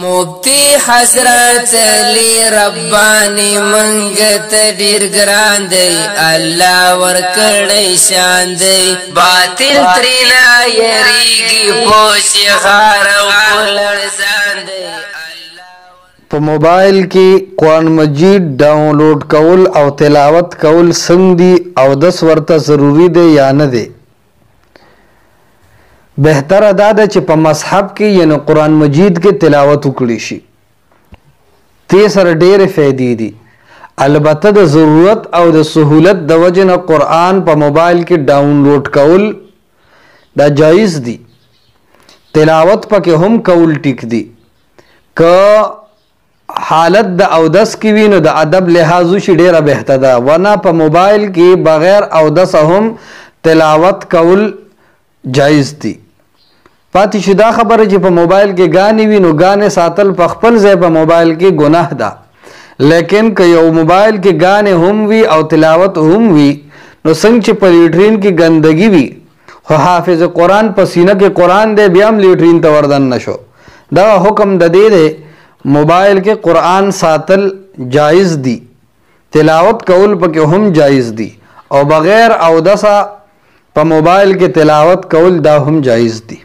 مفتی حضرت علی ربانی منگت ډیر ګران دی الله ورکړی شان دی باطل ترینا یریږي پوش غار او لړزان دی په موبایل کې قرآن مجید ډاونلوډ کول او تلاوت کول څنګه دي او داس ورته ضروری دی یا نه دی؟ بهتر ادا ده چې په مصحف کې یعنی قرآن مجید کې تلاوت وکړي شي. تی سره ډېرې فائدې دي. البته د ضرورت او د سهولت د وجې نه قرآن په موبایل کې ډاونلوډ کول دا جایز دي. تلاوت پکې هم کول ټیک دي. که حالت د اودس کې وي نو د ادب لحاظ شي ډېره بهتره ده، ورنه په موبایل کې بغیر اودس هم تلاوت کول جایز دي. پاتې شو دا خبره چې په موبایل کې غانې وي نو غانې ساتل په خپل ځای په موبایل کې ګناه ده، لیکن که یو موبایل کې غانې هم وي او تلاوت هم وي نو څنګه چې په لیټرین کې ګندګي وي خو حافظ قرآن په سینه کې قرآن دی بیا هم لیټرین ته وردن نشو، دا حکم د دې دی موبایل کې قرآن ساتل جایز دي، تلاوت کول پکې هم جایز دي او بغیر اودسه په موبایل کې تلاوت کول دا هم جایز دي.